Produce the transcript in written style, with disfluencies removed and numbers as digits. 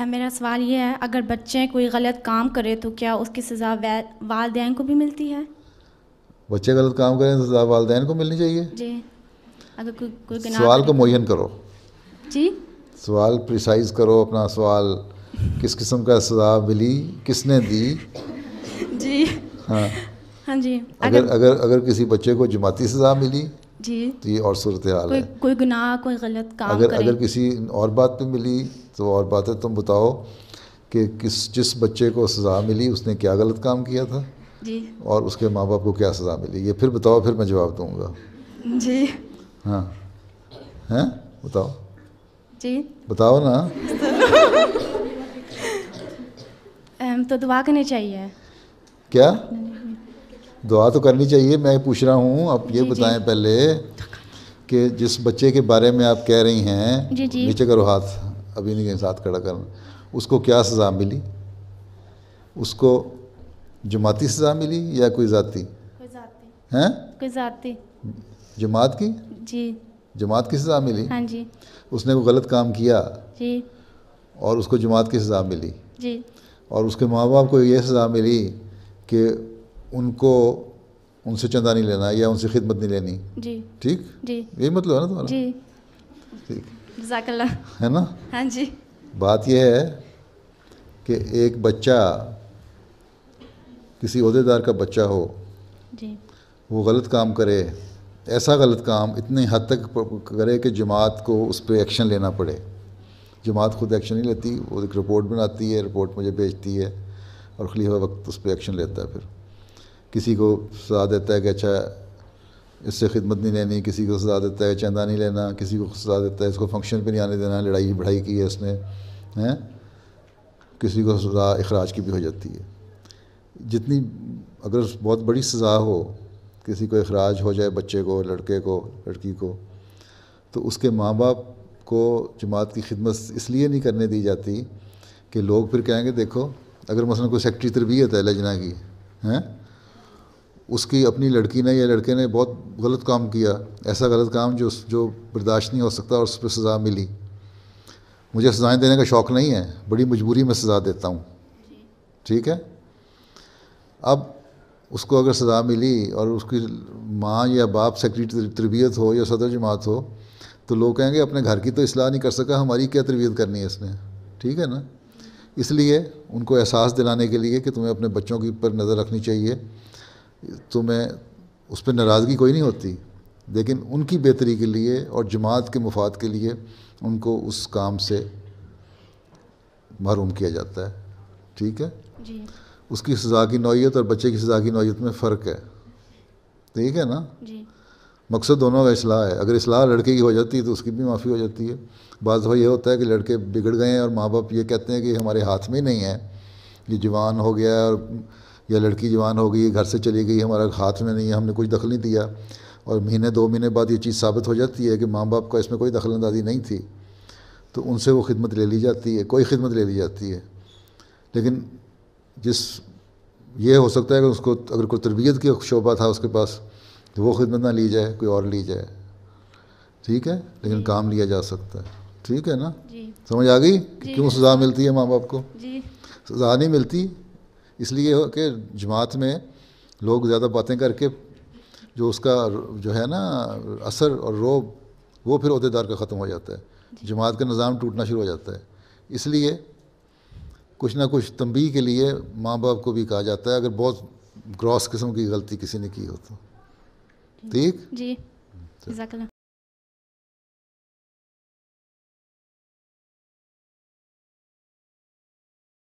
میرا سوال یہ ہے، اگر بچے کوئی غلط کام کرے تو کیا اس کی سزا والدین کو بھی ملتی ہے؟ بچے غلط کام کریں تو سزا والدین کو ملنی چاہیے؟ جی، اگر کوئی گناہ سوال کرے کو تو۔ معین کرو، جی سوال پریسائز کرو اپنا سوال، کس قسم کا سزا ملی، کس نے دی؟ جی ہاں ہاں جی، اگر کسی بچے کو جماعتی سزا ملی جی تو یہ اور صورتحال ہے۔ کوئی گناہ، کوئی غلط کام کرے۔ اگر کسی اور بات پہ ملی تو اور بات ہے، تم بتاؤ کہ جس بچے کو سزا ملی اس نے کیا غلط کام کیا تھا جی اور اس کے ماں باپ کو کیا سزا ملی، یہ پھر بتاؤ، پھر میں جواب دوں گا۔ جی ہاں ہیں، بتاؤ جی بتاؤ نا۔ تو دعا کرنی چاہیے۔ کیا دعا تو کرنی چاہیے، میں پوچھ رہا ہوں، آپ یہ جی جی بتائیں پہلے کہ جس بچے کے بارے میں آپ کہہ رہی ہیں، جی جی نیچے کرو ہاتھ، ابھی نہیں ساتھ کھڑا کرنا، اس کو کیا سزا ملی؟ اس کو جماعتی سزا ملی یا کوئی ذاتی؟ کوئی ذاتی، ہیں؟ کوئی ذاتی۔ جماعت کی؟ جی جماعت کی سزا ملی؟ ہاں جی اس نے کوئی غلط کام کیا جی اور اس کو جماعت کی سزا ملی، جی اور اس کے ماں باپ کو یہ سزا ملی کہ ان سے چندہ نہیں لینا یا ان سے خدمت نہیں لینی، جی ٹھیک؟ جی یہی مطلب ہے نا تمہارا؟ جی، ٹھیک جزاک اللہ۔ ہے نا؟ ہاں جی بات یہ ہے کہ ایک بچہ، کسی عہدیدار کا بچہ ہو، جی وہ غلط کام کرے، ایسا غلط کام اتنی حد تک کرے کہ جماعت کو اس پہ ایکشن لینا پڑے۔ جماعت خود ایکشن نہیں لیتی، وہ ایک رپورٹ بناتی ہے، رپورٹ مجھے بھیجتی ہے اور خلیفہ وقت اس پہ ایکشن لیتا ہے۔ پھر کسی کو سزا دیتا ہے کہ اچھا اس سے خدمت نہیں لینی، کسی کو سزا دیتا ہے چندہ نہیں لینا، کسی کو سزا دیتا ہے اس کو فنکشن پہ نہیں آنے دینا، لڑائی بڑھائی کی ہے اس نے، ہیں؟ کسی کو سزا اخراج کی بھی ہو جاتی ہے۔ جتنی اگر بہت بڑی سزا ہو، کسی کو اخراج ہو جائے، بچے کو، لڑکے کو، لڑکی کو، تو اس کے ماں باپ کو جماعت کی خدمت اس لیے نہیں کرنے دی جاتی کہ لوگ پھر کہیں گے دیکھو، اگر مثلا کوئی سیکٹری تربیت ہے لجنہ کی، ہیں، اس کی اپنی لڑکی نے یا لڑکے نے بہت غلط کام کیا، ایسا غلط کام جو برداشت نہیں ہو سکتا اور اس پہ سزا ملی، مجھے سزائیں دینے کا شوق نہیں ہے، بڑی مجبوری میں سزا دیتا ہوں، ٹھیک ہے؟ اب اس کو اگر سزا ملی اور اس کی ماں یا باپ سیکرٹری تربیت ہو یا صدر جماعت ہو، تو لوگ کہیں گے اپنے گھر کی تو اصلاح نہیں کر سکا، ہماری کیا تربیت کرنی ہے اس نے، ٹھیک ہے نا؟ اس لیے ان کو احساس دلانے کے لیے کہ تمہیں اپنے بچوں کے اوپر نظر رکھنی چاہیے، تمہیں اس پہ ناراضگی کوئی نہیں ہوتی، لیکن ان کی بہتری کے لیے اور جماعت کے مفاد کے لیے ان کو اس کام سے محروم کیا جاتا ہے، ٹھیک ہے؟ جی اس کی سزا کی نوعیت اور بچے کی سزا کی نوعیت میں فرق ہے، ٹھیک ہے نا؟ جی مقصد دونوں کا اصلاح ہے۔ اگر اصلاح لڑکے کی ہو جاتی ہے تو اس کی بھی معافی ہو جاتی ہے۔ بعض دفعہ یہ ہوتا ہے کہ لڑکے بگڑ گئے ہیں اور ماں باپ یہ کہتے ہیں کہ ہمارے ہاتھ میں ہی نہیں ہے، یہ جوان ہو گیا ہے، یا لڑکی جوان ہو گئی، گھر سے چلی گئی، ہمارا ہاتھ میں نہیں ہے، ہم نے کچھ دخل نہیں دیا، اور مہینے 2 مہینے بعد یہ چیز ثابت ہو جاتی ہے کہ ماں باپ کا اس میں کوئی دخل اندازی نہیں تھی، تو ان سے وہ خدمت لے لی جاتی ہے، کوئی خدمت لے لی جاتی ہے۔ لیکن یہ ہو سکتا ہے کہ اس کو اگر کوئی تربیت کی شعبہ تھا اس کے پاس تو وہ خدمت نہ لی جائے، کوئی اور لی جائے، ٹھیک ہے؟ لیکن کام لیا جا سکتا ہے، ٹھیک ہے نا؟ جی سمجھ آ گئی کہ جی کیوں سزا ملتی ہے ماں باپ کو؟ جی سزا نہیں ملتی اس لیے ہو کہ جماعت میں لوگ زیادہ باتیں کر کے جو اس کا جو ہے نا اثر اور روب، وہ پھر عہدیدار کا ختم ہو جاتا ہے، جماعت کا نظام ٹوٹنا شروع ہو جاتا ہے۔ اس لیے کچھ نہ کچھ تنبیہ کے لیے ماں باپ کو بھی کہا جاتا ہے اگر بہت گراس قسم کی غلطی کسی نے کی ہو تو، ٹھیک؟ جی جزاک اللہ۔